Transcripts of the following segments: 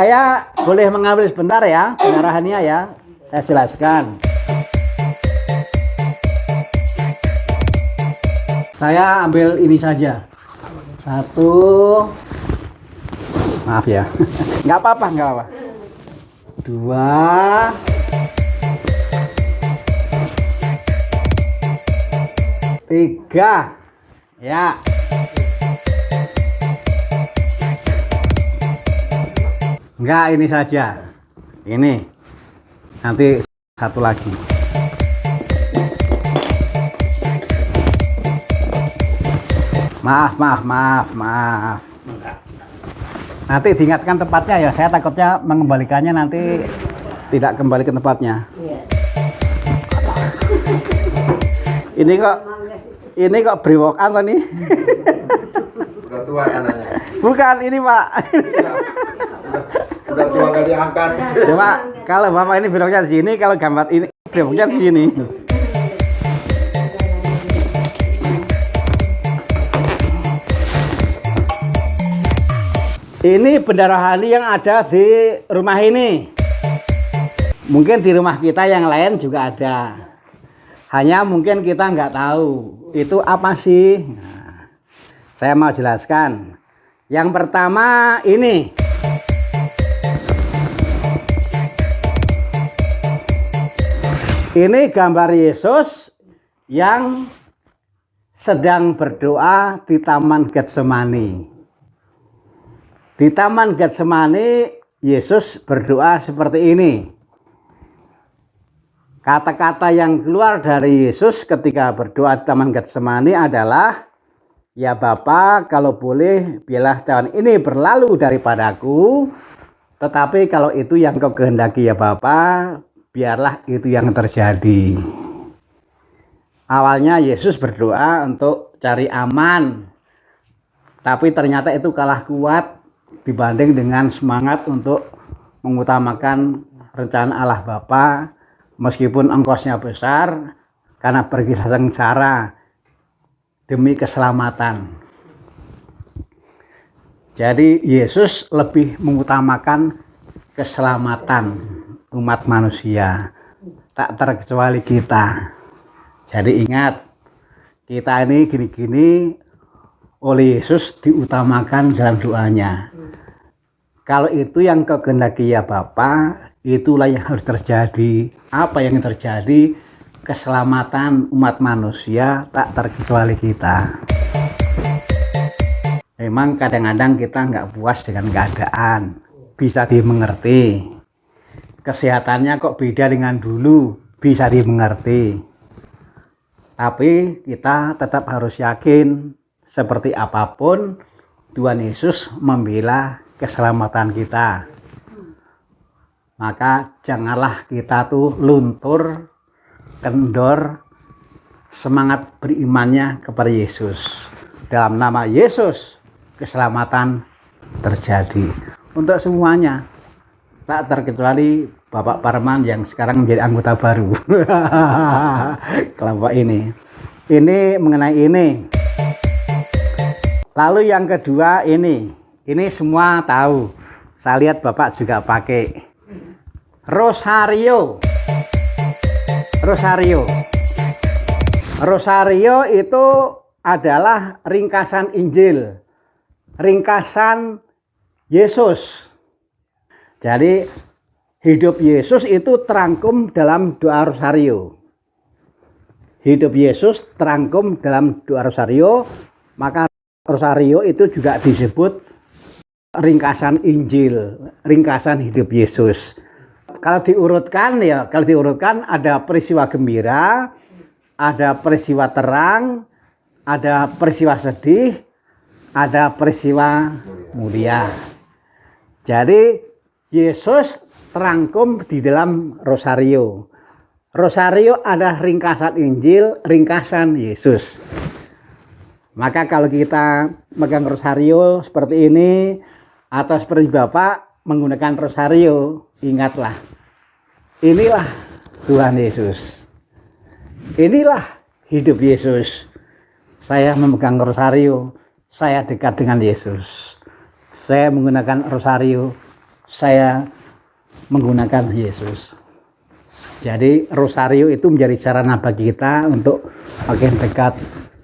Saya boleh mengambil sebentar ya pengarahannya ya. Saya jelaskan. Saya ambil ini saja. Satu. Maaf ya. Nggak apa-apa, nggak apa-apa. Dua. Tiga. Ya. Enggak, ini saja. Ini. Nanti satu lagi. Maaf. Nanti diingatkan tempatnya ya. Saya takutnya mengembalikannya nanti tidak kembali ke tempatnya. Ini kok brewokan tadi. Udah tua anaknya. Bukan ini Pak. Udah tua nggak diangkat. Cuma kalau Bapak ini brewoknya di sini, kalau gambar ini brewoknya di sini. Ini benda rohani yang ada di rumah ini. Mungkin di rumah kita yang lain juga ada. Hanya mungkin kita nggak tahu itu apa sih. Nah, saya mau jelaskan. Yang pertama ini. Ini gambar Yesus yang sedang berdoa di Taman Getsemani. Di Taman Getsemani, Yesus berdoa seperti ini. Kata-kata yang keluar dari Yesus ketika berdoa di Taman Getsemani adalah, "Ya Bapa, kalau boleh, biarlah cawan ini berlalu daripadaku. Tetapi kalau itu yang kau kehendaki ya Bapa, biarlah itu yang terjadi." Awalnya Yesus berdoa untuk cari aman. Tapi ternyata itu kalah kuat dibanding dengan semangat untuk mengutamakan rencana Allah Bapa, meskipun ongkosnya besar karena berkisah sengsara demi keselamatan. Jadi Yesus lebih mengutamakan keselamatan umat manusia, tak terkecuali kita. Jadi ingat, kita ini gini-gini oleh Yesus diutamakan dalam doanya. Kalau itu yang kau kehendaki ya Bapa, itulah yang harus terjadi. Apa yang terjadi? Keselamatan umat manusia tak terkecuali kita. Memang kadang-kadang kita nggak puas dengan keadaan, bisa dimengerti. Kesehatannya kok beda dengan dulu, bisa dimengerti. Tapi kita tetap harus yakin, seperti apapun Tuhan Yesus membela keselamatan kita. Maka janganlah kita tuh luntur, kendor, semangat berimannya kepada Yesus. Dalam nama Yesus, keselamatan terjadi untuk semuanya. Tak terkecuali Bapak Parman yang sekarang menjadi anggota baru. Kelompok ini. Ini mengenai ini. Lalu yang kedua ini semua tahu. Saya lihat Bapak juga pakai rosario. Rosario itu adalah ringkasan Injil, ringkasan Yesus. Jadi hidup Yesus itu terangkum dalam doa rosario. Hidup Yesus terangkum dalam doa rosario, maka rosario itu juga disebut ringkasan Injil, ringkasan hidup Yesus. Kalau diurutkan ada peristiwa gembira, ada peristiwa terang, ada peristiwa sedih, ada peristiwa mulia. Jadi Yesus terangkum di dalam rosario. Rosario adalah ringkasan Injil, ringkasan Yesus. Maka kalau kita megang rosario seperti ini, atau seperti Bapak menggunakan rosario, ingatlah, inilah Tuhan Yesus. Inilah hidup Yesus. Saya memegang rosario, saya dekat dengan Yesus. Saya menggunakan rosario, saya menggunakan Yesus. Jadi rosario itu menjadi sarana bagi kita untuk makin dekat.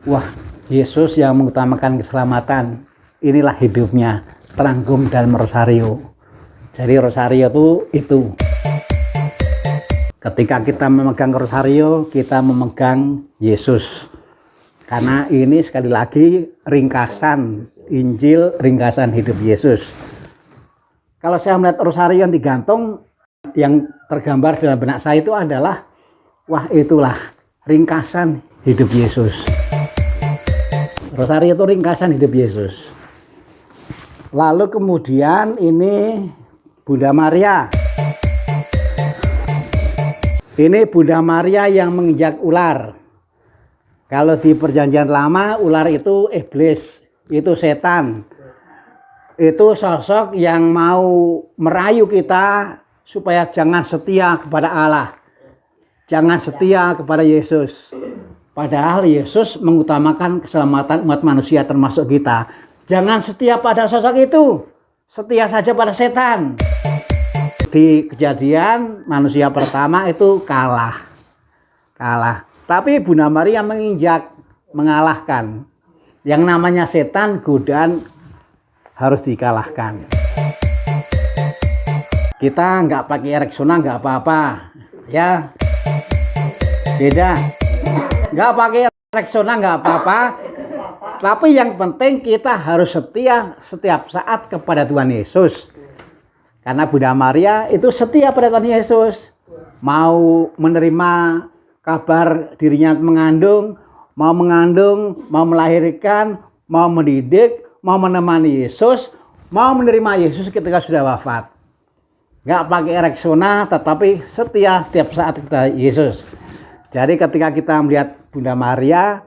Wah, Yesus yang mengutamakan keselamatan, inilah hidupnya terangkum dalam rosario. Jadi rosario itu ketika kita memegang rosario, kita memegang Yesus. Karena ini sekali lagi ringkasan Injil, ringkasan hidup Yesus. Kalau saya melihat rosario yang digantung, yang tergambar dalam benak saya itu adalah, wah itulah ringkasan hidup Yesus. Rosario itu ringkasan hidup Yesus. Lalu kemudian ini Bunda Maria. Ini Bunda Maria yang menginjak ular. Kalau di perjanjian lama, ular itu iblis, itu setan. Itu sosok yang mau merayu kita supaya jangan setia kepada Allah. Jangan setia kepada Yesus. Padahal Yesus mengutamakan keselamatan umat manusia termasuk kita. Jangan setia pada sosok itu. Setia saja pada setan. Di Kejadian manusia pertama itu kalah. Tapi Bunda Maria menginjak, mengalahkan. Yang namanya setan, godaan harus dikalahkan. Kita nggak pakai Rexona nggak apa-apa, ya. Beda. Nggak pakai Rexona nggak apa-apa. Tapi yang penting kita harus setia setiap saat kepada Tuhan Yesus. Karena Bunda Maria itu setia pada Tuhan Yesus. Mau menerima kabar dirinya mengandung, mau melahirkan, mau mendidik, mau menemani Yesus, mau menerima Yesus ketika sudah wafat. Nggak pakai Rexona, tetapi setia setiap saat kepada Yesus. Jadi ketika kita melihat Bunda Maria,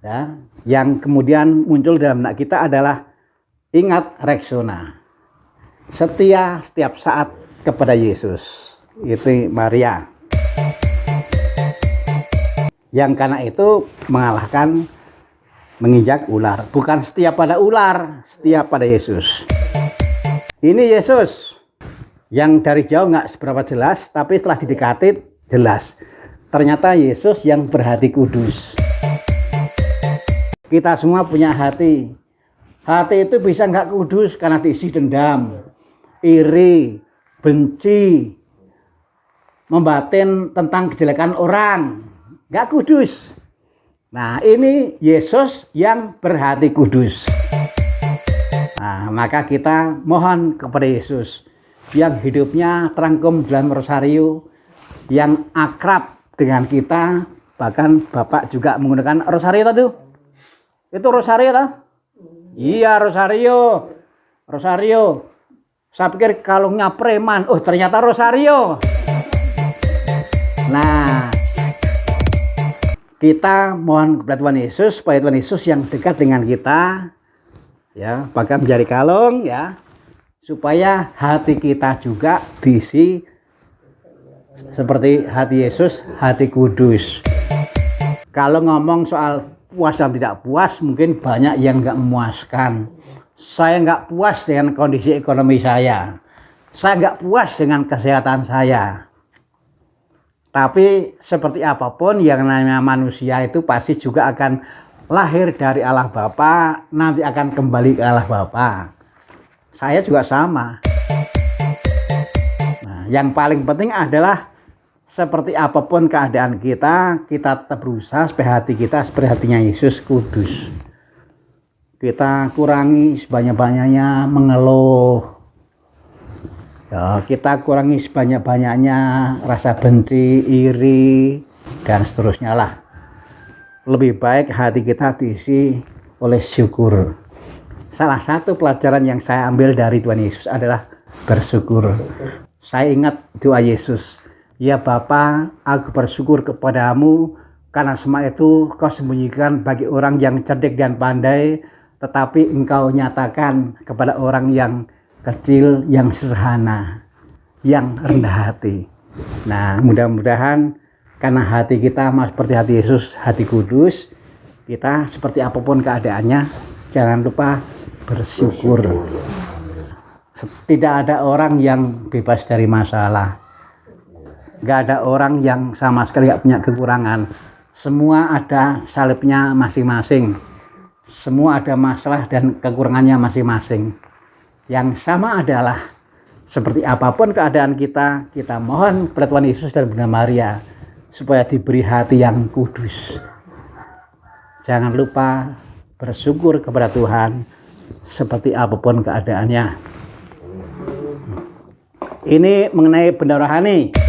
ya, yang kemudian muncul dalam benak kita adalah ingat Rexona. Setia setiap saat kepada Yesus. Itu Maria. Yang karena itu mengalahkan, menginjak ular. Bukan setia pada ular, setia pada Yesus. Ini Yesus yang dari jauh nggak seberapa jelas, tapi setelah didekati jelas. Ternyata Yesus yang berhati kudus. Kita semua punya hati. Hati itu bisa nggak kudus karena diisi dendam, iri, benci, membatin tentang kejelekan orang. Nggak kudus. Nah, ini Yesus yang berhati kudus. Nah, maka kita mohon kepada Yesus yang hidupnya terangkum dalam rosario, yang akrab dengan kita. Bahkan Bapak juga menggunakan rosario itu. Itu rosario toh? Iya, rosario. Rosario. Saya pikir kalungnya preman. Oh, ternyata rosario. Nah, kita mohon kepada Tuhan Yesus supaya Tuhan Yesus yang dekat dengan kita, ya, bahkan menjadi kalung, ya, supaya hati kita juga diisi seperti hati Yesus, hati kudus. Kalau ngomong soal puas dan tidak puas, mungkin banyak yang nggak memuaskan. Saya nggak puas dengan kondisi ekonomi saya nggak puas dengan kesehatan saya. Tapi seperti apapun yang namanya manusia itu pasti juga akan lahir dari Allah Bapa, nanti akan kembali ke Allah Bapa. Saya juga sama. Nah, yang paling penting adalah seperti apapun keadaan kita tetap berusaha supaya hati kita seperti hatinya Yesus kudus. Kita kurangi sebanyak-banyaknya mengeluh. Ya, kita kurangi sebanyak-banyaknya rasa benci, iri, dan seterusnya lah. Lebih baik hati kita diisi oleh syukur. Salah satu pelajaran yang saya ambil dari Tuhan Yesus adalah bersyukur. Saya ingat doa Yesus. Ya Bapa, aku bersyukur kepadamu karena semua itu kau sembunyikan bagi orang yang cerdik dan pandai, tetapi engkau nyatakan kepada orang yang kecil, yang sederhana, yang rendah hati. Nah, mudah-mudahan karena hati kita seperti hati Yesus, hati kudus, kita seperti apapun keadaannya, jangan lupa bersyukur. Tidak ada orang yang bebas dari masalah. Nggak ada orang yang sama sekali nggak punya kekurangan. Semua ada salibnya masing-masing. Semua ada masalah dan kekurangannya masing-masing. Yang sama adalah seperti apapun keadaan kita, kita mohon kepada Tuhan Yesus dan Bunda Maria supaya diberi hati yang kudus. Jangan lupa bersyukur kepada Tuhan seperti apapun keadaannya. Ini mengenai benda rohani.